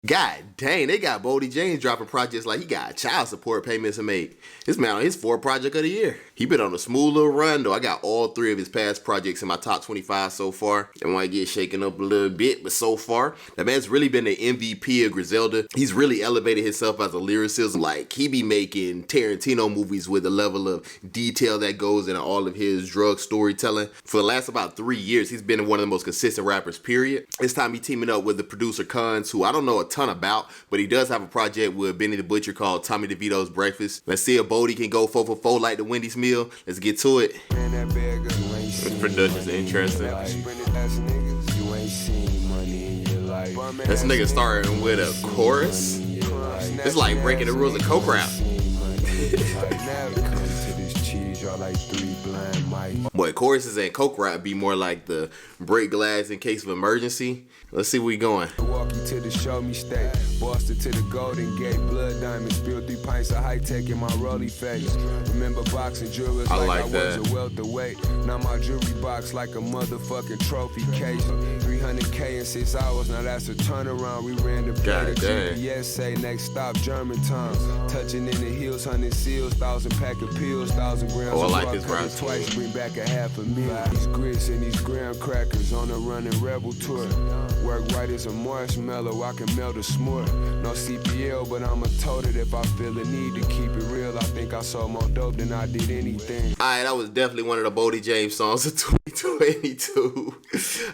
God dang, they got Boldy James dropping projects like he got child support payments to make. This man on his 4th project of the year. He been on a smooth little run though. I got all 3 of his past projects in my top 25 so far. They might get shaken up a little bit, but so far, that man's really been the MVP of Griselda. He's really elevated himself as a lyricist. Like, he be making Tarantino movies with the level of detail that goes into all of his drug storytelling. For the last about 3 years, he's been one of the most consistent rappers, period. This time he teaming up with the producer Cuns, who I don't know a ton about, but he does have a project with Benny the Butcher called Tommy DeVito's Breakfast. Let's see if Boldy can go 4 for 4 like the Wendy's meal. Let's get to it. This production's interesting. This nigga starting with a chorus. It's like breaking the rules of coke rap. Boy, choruses and coke rap be more like the break glass in case of emergency. Let's see where we going. Walk you to the show me state, Boston to the Golden Gate, blood diamonds, spilled 3 pints of high tech in my rolly face. Remember boxing jewelers like I was a welterweight. Now my jewelry box like a motherfucking trophy case. 300K in 6 hours, now that's a turnaround. We ran the play to GPS, say next stop Germantown. Touching in the hills, 100 seals, 1,000 pack of pills, 1,000 grams of like this rap. Twice, bring back a half a meal. These grits and these graham crackers on a running rebel tour. Work right as a marshmallow, I can melt a s'more. No CPL, but I'm a toted if I feel the need to keep it real. I think I sold more dope than I did anything. Alright, that was definitely one of the Boldy James songs of 2022.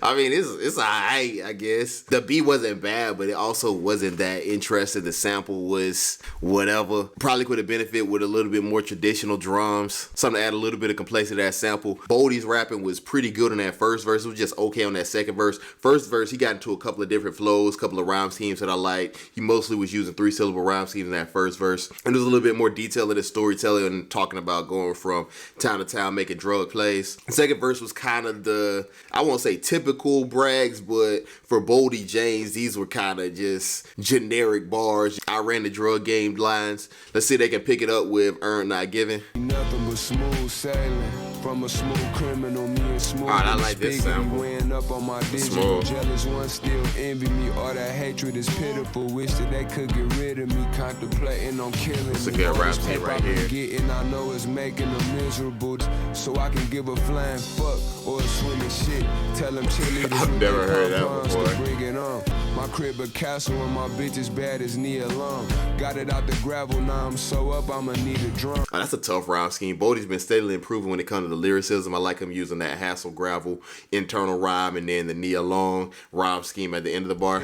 I mean, it's alright, I guess. The beat wasn't bad, but it also wasn't that interesting. The sample was whatever. Probably could have benefited with a little bit more traditional drums. Something to add a little bit of complexity to that sample. Boldy's rapping was pretty good on that first verse. It was just okay on that second verse. First verse, he got into a couple of different flows, couple of rhyme schemes that I liked. He mostly was using 3-syllable rhyme schemes in that first verse. And there's a little bit more detail in his storytelling and talking about going from town to town making drug plays. The second verse was kind of the, I won't say typical brags, but for Boldy James, these were kind of just generic bars. I ran the drug game lines. Let's see if they can pick it up with Earned Not Given. Nothing but smooth sailing. From a smooth criminal, me and smooth. Alright, I like this sample. Weighing up on my digital. Jealous ones still envy me. All that hatred is pitiful. Wish that they could get rid of me. Contemplating on killing me. It's a good rap scene right here. Getting, I know it's making them miserable. So I can give a flying fuck or a swimming shit. Tell them cheerleaders. I've never heard that before. Bring it on. My crib a castle and my bitch as bad as Nia Long. Got it out the gravel, now I'm so up, I'ma need a drum. Oh, that's a tough rhyme scheme. Boldy's been steadily improving when it comes to the lyricism. I like him using that hassle gravel internal rhyme and then the Nia Long rhyme scheme at the end of the bar.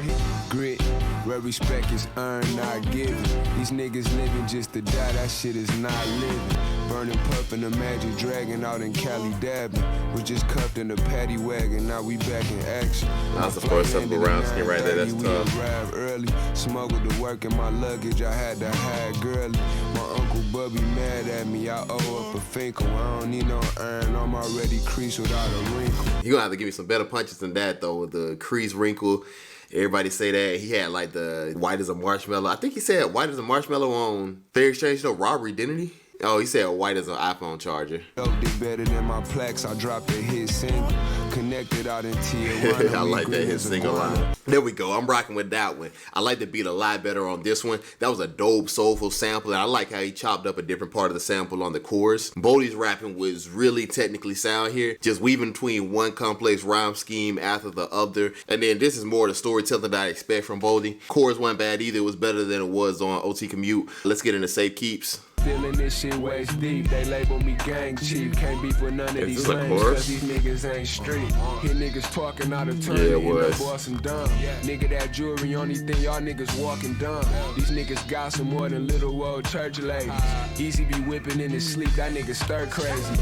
Grit, where respect is earned, not given. These niggas living just to die, that shit is not living. Burning, puffin', the magic dragon out in Cali dabbing. Was just cuffed in the paddy wagon, now we back in action. That's the first simple rhyme scheme right there, that's tough. Arrived early, smuggled the work in my luggage, I had to hide girly. My Uncle Bubby mad at me, I owe up a finkel. I don't need no iron, I'm already creased without a wrinkle. You're gonna have to give me some better punches than that though, with the crease wrinkle. Everybody say that. He had like the white as a marshmallow. I think he said white as a marshmallow on Fair Exchange No Robbery, didn't he? Oh, he said white as an iPhone charger. Did better than my plaques. I dropped a hit single. Connected out in Tijuana. I like that hit single line. There we go. I'm rocking with that one. I like the beat a lot better on this one. That was a dope, soulful sample, and I like how he chopped up a different part of the sample on the chorus. Boldy's rapping was really technically sound here, just weaving between one complex rhyme scheme after the other. And then this is more the storytelling that I expect from Boldy. Chorus wasn't bad either. It was better than it was on OT Commute. Let's get into Safe Keeps. Feeling this shit waist deep, they label me gang chief. Can't beef with none of these lanes, cause these niggas ain't street. Hear niggas talking out of turn, yeah, end up bossing dumb. Nigga, that jewelry, only thing y'all niggas walking dumb. These niggas gossip more than little old church ladies. Easy be whipping in his sleep, that nigga stir crazy.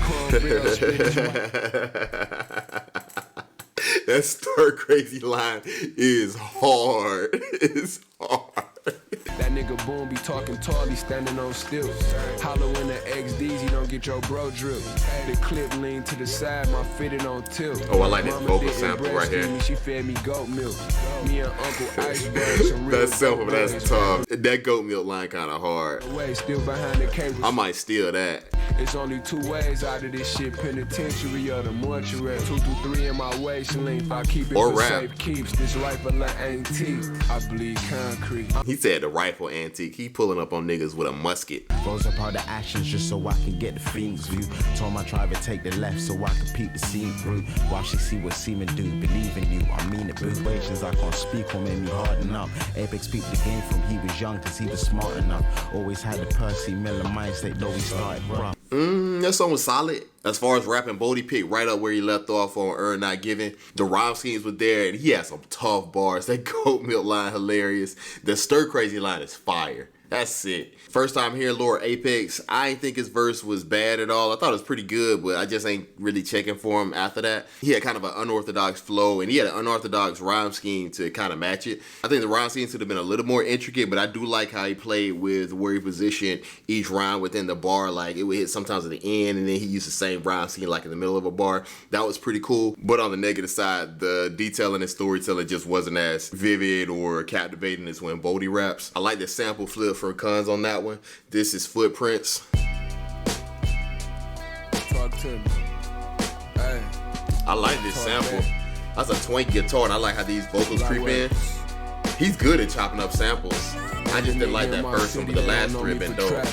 That stir crazy line is hard. It's hard. That nigga Boom be talking tall, he standing on stilts. Hollow in the XDs, he don't get your bro drip. The clip lean to the side, my fitted on tilt. Oh, I like this vocal sample right here. Me, she fed me goat milk. Me and Uncle Iceberg, some real that sample, that's tough. That goat milk line kind of hard. Still behind the cable. I might steal that. It's only 2 ways out of this shit, penitentiary or the mortuary. 2 through 3 in my waist length, I keep it or for rap. safe keeps. This rifle antique, I bleed concrete. He said the rifle antique. He pulling up on niggas with a musket. Rose up all the actions just so I can get the fiend's view. Told my driver take the left so I can peep the scene through. While she see what seamen do, believe in you, I mean it. Situations I can't speak on made me harden up. Apex peeped the game from he was young cause he was smart enough. Always had the Percy Miller mind state though he started rough. That song was solid. As far as rapping, Boldy picked right up where he left off on Earn Not Giving. The rhyme schemes were there, and he had some tough bars. That goat milk line, hilarious. The stir crazy line is fire. That's it. First time hearing Lord Apex, I ain't think his verse was bad at all. I thought it was pretty good, but I just ain't really checking for him after that. He had kind of an unorthodox flow, and he had an unorthodox rhyme scheme to kind of match it. I think the rhyme scheme could have been a little more intricate, but I do like how he played with where he positioned each rhyme within the bar. Like, it would hit sometimes at the end, and then he used the same rhyme scheme like in the middle of a bar. That was pretty cool. But on the negative side, the detailing and storytelling just wasn't as vivid or captivating as when Boldy raps. I like the sample flip from Cuns on that one. This is Footprints. Talk to me. Hey. I like this sample. That's a twink guitar, and I like how these vocals creep in. He's good at chopping up samples. I just didn't like that first one, but the last three have been dope.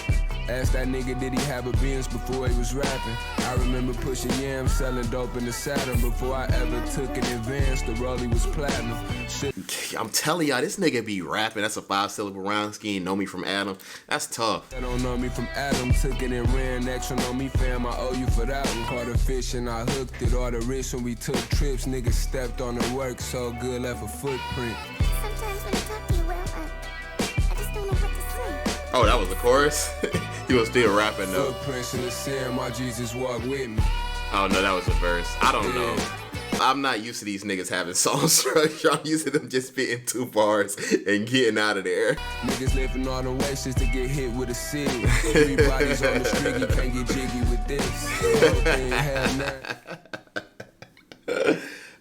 Asked that nigga, did he have a Benz before he was rapping? I remember pushing yams, selling dope in the Saturn. Before I ever took an advance, the rollie was platinum. Shit. I'm telling y'all, this nigga be rapping. That's a 5-syllable rhyme scheme. Know me from Adam. That's tough. I don't know me from Adam. Took it and ran. Next one on me, fam. I owe you for that one. Caught a fish and I hooked it. All the wrist when we took trips. Niggas stepped on the work. So good, left a footprint. Sometimes when I talk to you, well, I just don't know what to say. Oh, that was the chorus? He was still rapping though. Footprints in the sand. My Jesus walk with me. Oh no, that was the verse. I don't know. I'm not used to these niggas having song structure. I'm used to them just spitting 2 bars and getting out of there. Niggas living all the ways just to get hit with a cig. Everybody's on the street, you can't get jiggy with this.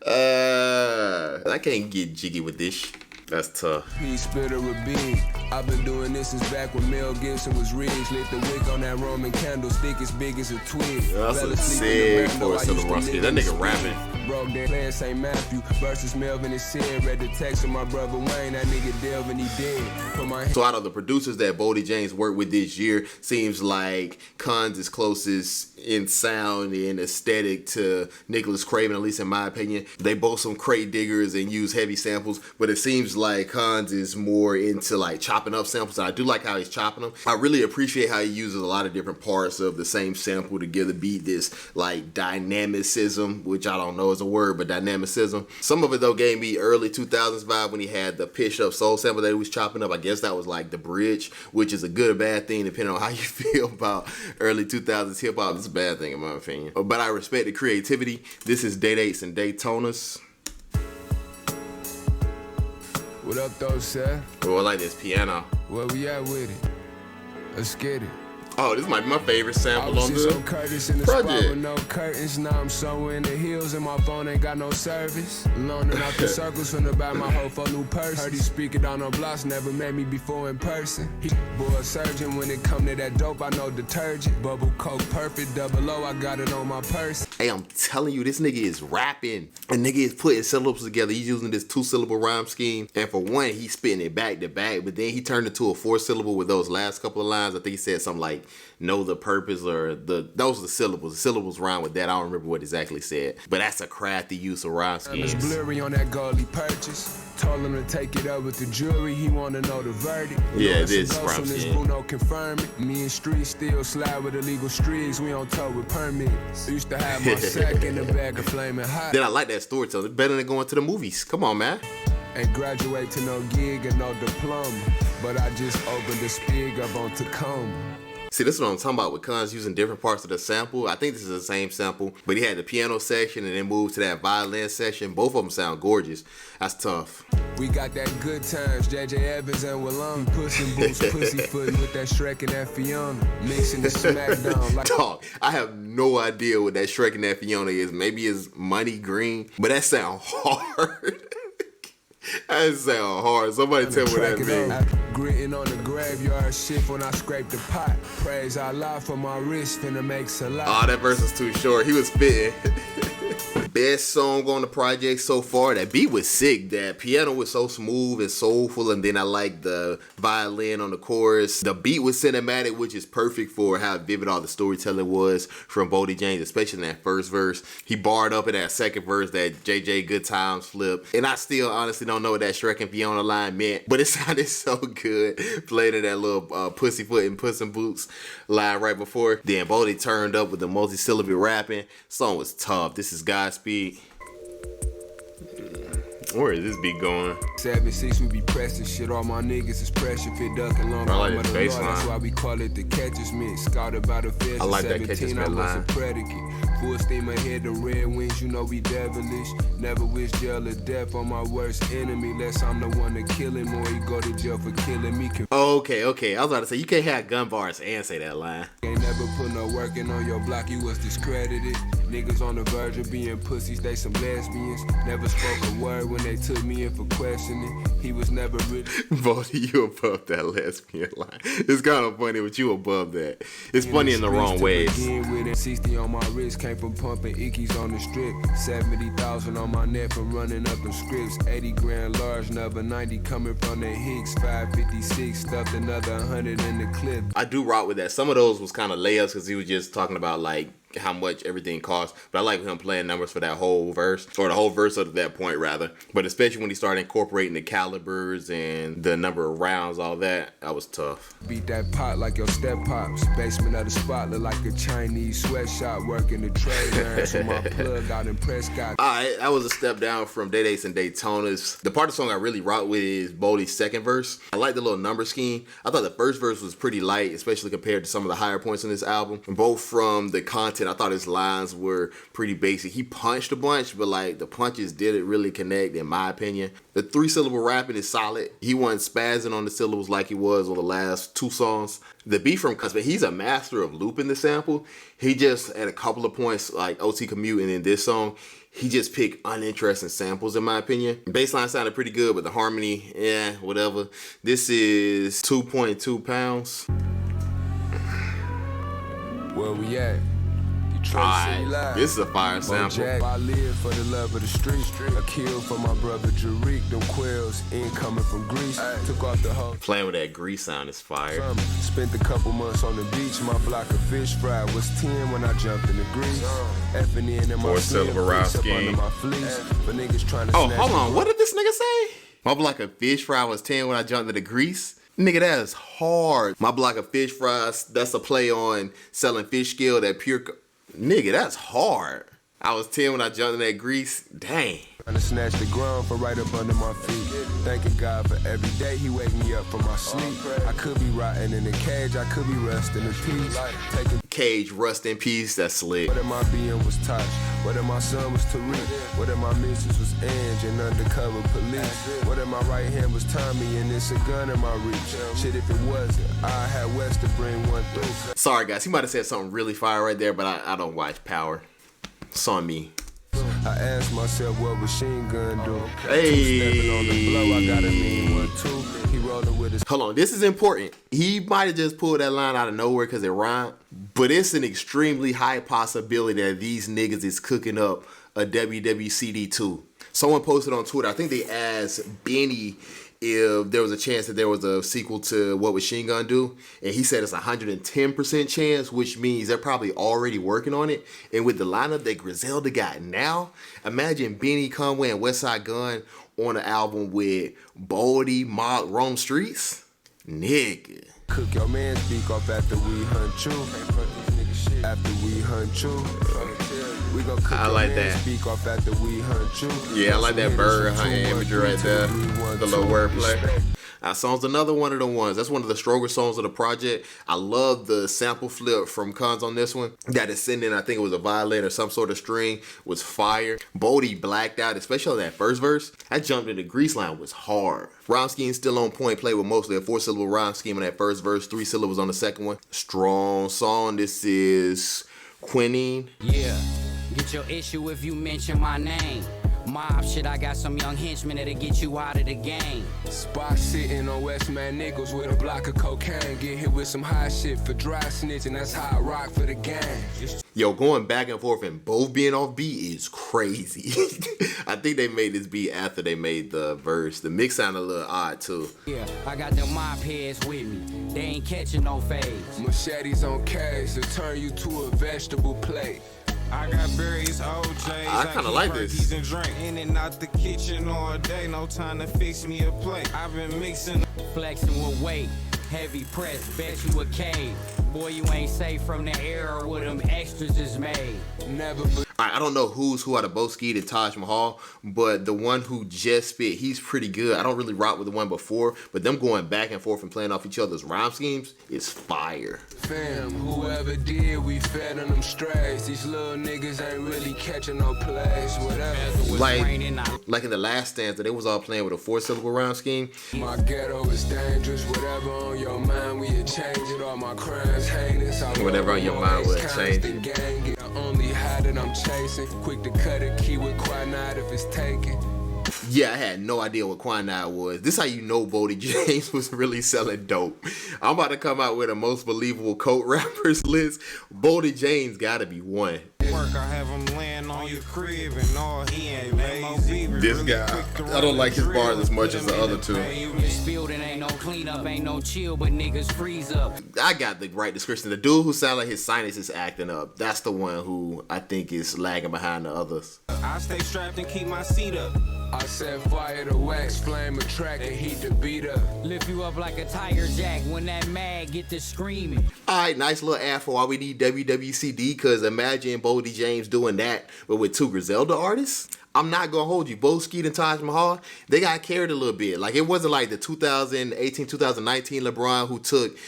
I can't get jiggy with this. That's tough. He spitter a beat. I've been doing this since back when Mel Gibson was Riggs. Lit the wick on that Roman candle, stick as big as a twig. That's a sick chorus of the Rusky. That nigga rapping. Broke that playing St. Matthew versus Melvin and Sid. Read the text of my brother Wayne. That nigga Delvin, he dead. So out of the producers that Boldy James worked with this year, seems like Cuns is closest in sound and aesthetic to Nicholas Craven, at least in my opinion. They both some crate diggers and use heavy samples, but it seems like Cuns is more into like chopping up samples, and I do like how he's chopping them. I really appreciate how he uses a lot of different parts of the same sample to give the beat this like dynamicism, which I don't know is a word, but dynamicism. Some of it though gave me early 2000s vibe when he had the pitched up soul sample that he was chopping up. I guess that was like the bridge, which is a good or bad thing depending on how you feel about early 2000s hip hop. It's a bad thing in my opinion, but I respect the creativity. This is Daydates and Daytonas. What up though, sir? Oh, I like this piano. Where we at with it? Let's get it. Oh, this might be my favorite sample on the Curtis in the project. Spot with no curtains. Now I'm somewhere in the hills and my phone ain't got no service. Loaning out the circles from the buy my hoe for new purse. Heard he speaking on no blocks, never met me before in person. He boy a surgeon when it come to that dope. I know detergent, bubble coke, perfect, double O. I got it on my purse. Hey, I'm telling you, this nigga is rapping. And nigga is putting syllables together. He's using this 2-syllable rhyme scheme. And for one, he's spitting it back to back. But then he turned it to a 4-syllable with those last couple of lines. I think he said something like, know the purpose, or those are the syllables. The syllables rhyme with that. I don't remember what exactly said. But that's a crafty use of rhyme schemes. It's blurry on that gold he purchased. Told him to take it up with the jury. He wanna know the verdict. Yeah, it is rhyme scheme. Bruno confirm it. Me and Street still slide with illegal streaks. We on tour with permits. Used to have my sack in the bag of flaming hot. Then I like that storytelling. It's better than going to the movies. Come on, man. Ain't graduate to no gig and no diploma, but I just opened the spig up on Tacoma. See, this is what I'm talking about with Cuns using different parts of the sample. I think this is the same sample, but he had the piano section and then moved to that violin section. Both of them sound gorgeous. That's tough. We got that good times, JJ Evans and Willem. Pushing boots, pussyfooting with that Shrek and that Fiona. Mixing the smackdown like... Dog, I have no idea what that Shrek and that Fiona is. Maybe it's Money Green, but that sound hard. That sound hard. Somebody tell me what that means. Gritting on the graveyard shift when I scrape the pot. Praise Allah for my wrist, finna make salat. Oh, that verse was too short. He was spitting. Best song on the project so far. That beat was sick. That piano was so smooth and soulful, and then I like the violin on the chorus. The beat was cinematic, which is perfect for how vivid all the storytelling was from Boldy James, especially in that first verse. He barred up in that second verse, that JJ Good Times flip, and I still honestly don't know what that Shrek and Fiona line meant, but it sounded so good. Played in that little pussyfoot and Puss in Boots line right before. Then Boldy turned up with the multi-syllable rapping. Song was tough. This is Godspeed. Where is this beat going? 7-6, we be pressing shit. All my niggas is pressure fit ducking long. I like the bass line. That's why we call it the catcher's mitt. Scouted by the feds. I like that catcher's mitt line. Full steam ahead, the red wings, you know we devilish. Never wish jail or death on my worst enemy. Unless I'm the one to kill him or he go to jail for killing me. Okay. I was about to say, you can't have gun bars and say that line. Ain't never put no working on your block, you was discredited. Niggas on the verge of being pussies, they some lesbians. Never spoke a word when they took me in for questioning. He was never really. Boldy, you above that lesbian line. It's kind of funny, but you above that. It's funny in the wrong ways. 60 on my wrist came from pumping ickies on the strip. 70,000 on my neck from running up them scripts. 80 grand large, another 90 coming from the Hicks. 556 stuffed another 100 in the clip. I do rock with that. Some of those was kind of layups because he was just talking about like how much everything costs, but I like him playing numbers for that whole verse, or the whole verse up to that point rather, but especially when he started incorporating the calibers and the number of rounds, all that was tough. Beat that pot like your step pops. Basement of the spot look like a Chinese sweatshop. Working the trade lines with my plug out in Prescott. Alright, that was a step down from Daydates and Daytonas. The part of the song I really rock with is Boldy's second verse. I like the little number scheme. I thought the first verse was pretty light, especially compared to some of the higher points in this album. And both from the content, I thought his lines were pretty basic. He punched a bunch, but like the punches didn't really connect in my opinion. The 3-syllable rapping is solid. He wasn't spazzing on the syllables like he was on the last 2 songs. The beat from Cuns, but he's a master of looping the sample. He just, at a couple of points, like OT Commute and in this song, he just picked uninteresting samples in my opinion. Bassline sounded pretty good, but the harmony, yeah, whatever. This is 2.2 pounds. Where we at? Alright, this is a fire sample. I live for the love of the street. I kill for my brother Jarik. Them quails incoming from Greece. Took off the hoe. Playing with that grease sound is fire. Spent a couple months on the beach. My block of fish fry was 10 when I jumped in the grease. Effing in my 4-syllable round scheme. Oh, hold on. What did this nigga say? My block of fish fry was 10 when I jumped in the grease. Nigga, that is hard. My block of fish fries, that's a play on selling fish scale, that pure. Nigga, that's hard. I was 10 when I jumped in that grease. Dang. Trying to snatch the ground from right up under my feet. Thanking God for every day he wake me up from my sleep. I could be rotting in a cage, I could be resting in peace. Cage, rust in peace, that's slick. What if my being was Tosh? What if my son was Tariq? What if my missus was Ange and undercover police? What if my right hand was Tommy and it's a gun in my reach? Shit, if it wasn't, I had West to bring one through. Sorry guys, he might have said something really fire right there, but I don't watch Power. It's on me. I asked myself what machine gun do. Hey. On the blow, I got a mean 1-2. He rolling with his. Hold on, this is important. He might have just pulled that line out of nowhere because it rhymed, but it's an extremely high possibility that these niggas is cooking up a WWCD 2. Someone posted on Twitter, I think they asked Benny if there was a chance that there was a sequel to What Machine Gun Do, and he said it's 110% chance, which means they're probably already working on it. And with the lineup that Griselda got now, imagine Benny, Conway, and Westside Gun on an album with Boldy, Mock, Rome Streets. Nigga. Cook your man's beak off after we hunt you. After we hunt you. We gon' cook I like that. Speak off after we hunt you. Yeah, I like that bird hunting imagery right there. The little wordplay. That song's another one of the ones. That's one of the stronger songs of the project. I love the sample flip from Cuns on this one. That ascending, I think it was a violin or some sort of string, was fire. Boldy blacked out, especially on that first verse. That jumped in the grease line was hard. Rhyme scheme still on point, played with mostly a 4-syllable rhyme scheme on that first verse, 3 syllables on the second one. Strong song. This is Quinine. Yeah. Get your issue if you mention my name. Mob shit, I got some young henchmen that'll get you out of the game. Spot sitting on Westman Nichols with a block of cocaine. Get hit with some high shit for dry snitching. That's how I rock for the gang. Yo, going back and forth and both being off beat is crazy. I think they made this beat after they made the verse. The mix sounded a little odd too. Yeah, I got them mob heads with me. They ain't catching no phase. Machetes on case to turn you to a vegetable plate. I got various OJs. I kinda like this. And drink in and out the kitchen all day. No time to fix me a plate. I've been mixing. Flexing with weight. Heavy press, bet you a cave. Boy, you ain't safe from the era where them extras is made. Never. Alright, I don't know who's who out of both Skeet and Taj Mahal, but the one who just spit, he's pretty good. I don't really rock with the one before, but them going back and forth and playing off each other's rhyme schemes is fire. Fam, whoever did, we fed on them strays. These little niggas ain't really catching no plays. Whatever. Like in the last stanza, they was all playing with a 4-syllable rhyme scheme. My ghetto is dangerous. Whatever on your mind, we'll change it. All my crimes heinous. Whatever on your mind, we'll change it. Gang, only high that I'm chasing. Quick to cut a key with Quinine if it's taken. Yeah, I had no idea what Quinine was. This how you know Boldy James was really selling dope. I'm about to come out with a most believable cult rappers list. Boldy James gotta be one. Work, I have him laying on your crib and all. He ain't lazy. This guy, I don't like his bars as much as the other two. Spilled and ain't no cleanup, ain't no chill, but niggas freeze up. I got the right description. The dude who sound like his sinus is acting up. That's the one who I think is lagging behind the others. I stay strapped and keep my seat up. I set fire to wax, flame a track and heat the beat up. Lift you up like a tire jack when that mag get to screaming. Alright, nice little ad for why we need WWCD, because imagine Boldy James doing that, but with two Griselda artists. I'm not gonna hold you. Both Skeet and Taj Mahal, they got carried a little bit. Like, it wasn't like the 2018, 2019 LeBron who took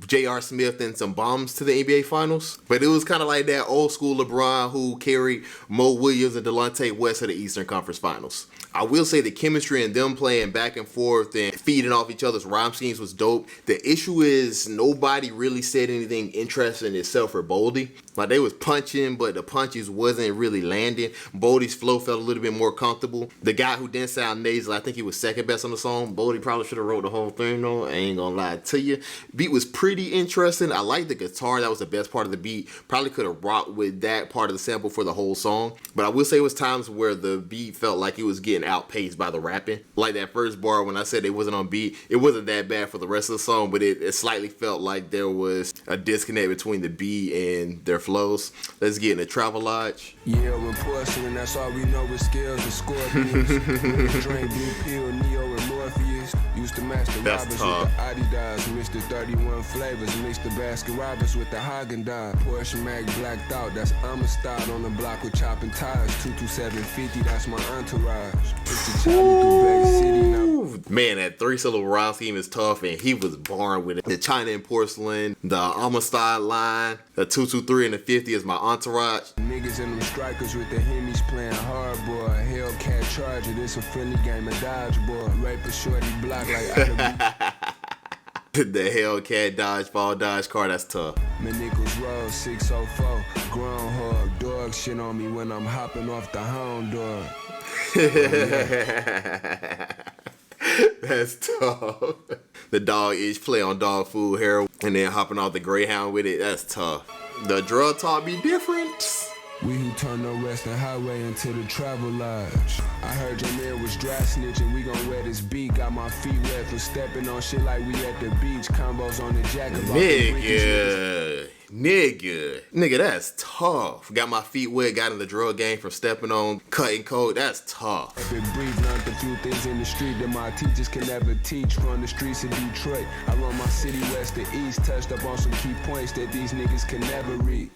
J.R. Smith and some bombs to the NBA Finals. But it was kind of like that old school LeBron who carried Mo Williams and Delonte West to the Eastern Conference Finals. I will say the chemistry and them playing back and forth and feeding off each other's rhyme schemes was dope. The issue is nobody really said anything interesting except for Boldy. Like, they was punching, but the punches wasn't really landing. Boldy's flow felt a little bit more comfortable. The guy who didn't sound nasal, I think he was second best on the song. Boldy probably should have wrote the whole thing though. I ain't gonna lie to you. Beat was pretty interesting. I like the guitar. That was the best part of the beat. Probably could have rocked with that part of the sample for the whole song. But I will say it was times where the beat felt like it was getting outpaced by the rapping. Like that first bar when I said it wasn't on beat, it wasn't that bad for the rest of the song, but it slightly felt like there was a disconnect between the beat and their flows. Let's get in the Travel Lodge. Yeah, with porcelain, that's all we know is skills and scorpions. Drink blue pill, Neo and Morpheus. Used to match the That's robbers tough. with the Adidas. Mixed the 31 flavors, mixed the Baskin Robbins with the Haagen-Dazs. Porsche Mag blacked out, that's Amistad on the block with chopping tires. 22750, that's my entourage. Put the Charlie through Bay City now. Man, that 3-syllable rhyme scheme is tough, and he was born with it. The China and Porcelain, the Amistad line, the 223 and the 50 is my entourage. Niggas and them strikers with the Hemis playing hardball. Hellcat Charger, this a friendly game of dodgeball. Rape a shorty block like The Hellcat dodgeball dodge car, that's tough. Nichols Road 604. Groundhog dog shit on me when I'm hopping off the hound dog. That's tough. The dog each play on dog food heroin and then hopping off the Greyhound with it, that's tough. The drug talk be different. We who turn no Western Highway into the Travel Lodge. I heard your man was dry snitching, we gon' wear this beat. Got my feet wet for stepping on shit like we at the beach. Combos on the jacket. Nigga, that's tough. Got my feet wet, got in the drug game from stepping on cutting code, that's tough. Been brief, learned a few things in the street that my teachers can never teach. From the streets of Detroit, I run my city west to east. Touched up on some key points that these niggas can never read.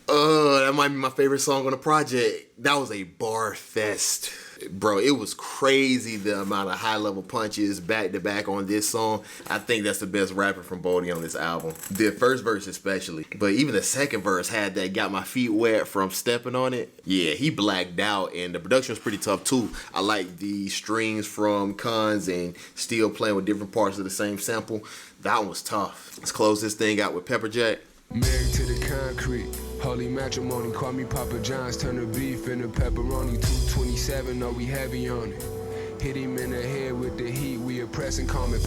That might be my favorite song on the project. That was a bar fest. Bro, it was crazy the amount of high-level punches back-to-back on this song. I think that's the best rapper from Boldy on this album. The first verse especially. But even the second verse had that got my feet wet from stepping on it. Yeah, he blacked out, and the production was pretty tough too. I like the strings from Cuns and still playing with different parts of the same sample. That one was tough. Let's close this thing out with Pepper Jack. Married to the concrete. Holy matrimony, call me Papa John's, turn the beef into pepperoni. 227, know we heavy on it. Hit him in the head with the heat, we oppressing common.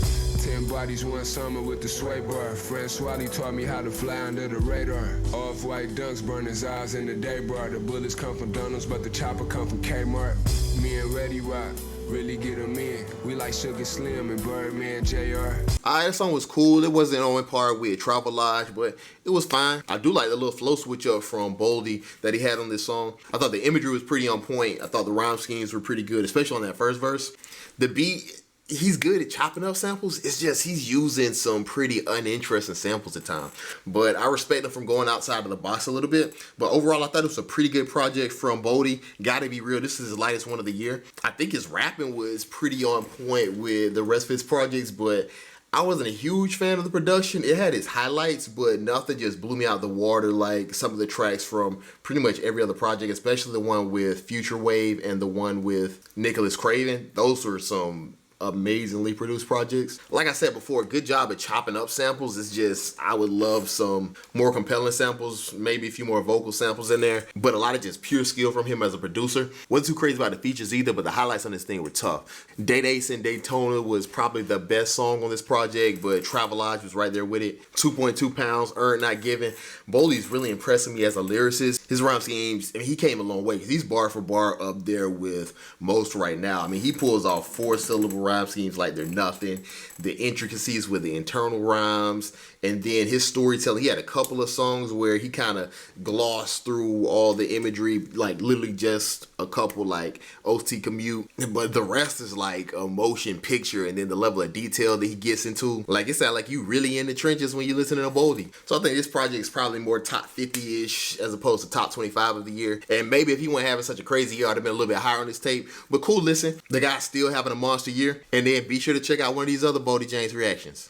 10 bodies one summer with the sway bar. Friend Swally taught me how to fly under the radar. Off-white dunks burn his eyes in the day bar. The bullets come from Dunham's, but the chopper come from Kmart. Me and Reddy Rock, really get him in. We like Sugar Slim and Birdman Jr. Alright, that song was cool. It wasn't on par with Travelage, but it was fine. I do like the little flow switch up from Boldy that he had on this song. I thought the imagery was pretty on point. I thought the rhyme schemes were pretty good, especially on that first verse. The beat, he's good at chopping up samples. It's just he's using some pretty uninteresting samples at times. But I respect him from going outside of the box a little bit. But overall, I thought it was a pretty good project from Boldy. Gotta be real, this is his lightest one of the year. I think his rapping was pretty on point with the rest of his projects, but I wasn't a huge fan of the production. It had its highlights, but nothing just blew me out the water like some of the tracks from pretty much every other project, especially the one with Future Wave and the one with Nicholas Craven. Those were some amazingly produced projects. Like I said before, good job at chopping up samples. It's just, I would love some more compelling samples, maybe a few more vocal samples in there, but a lot of just pure skill from him as a producer. Wasn't too crazy about the features either, but the highlights on this thing were tough. Daydates and Daytona was probably the best song on this project, but Travelage was right there with it. 2.2 pounds, earned not given. Boldy's really impressing me as a lyricist. His rhyme schemes, I mean, he came a long way because he's bar for bar up there with most right now. I mean, he pulls off 4-syllable rhyme schemes like they're nothing. The intricacies with the internal rhymes, and then his storytelling. He had a couple of songs where he kind of glossed through all the imagery, like literally just a couple, like OT Commute, but the rest is like a motion picture, and then the level of detail that he gets into, like it sounds like you really in the trenches when you listen to Boldy. So I think this project is probably more top 50-ish as opposed to top 25 of the year, and maybe if he wasn't having such a crazy year, I'd have been a little bit higher on this tape. But cool, listen, the guy's still having a monster year. And then be sure to check out one of these other Boldy James reactions.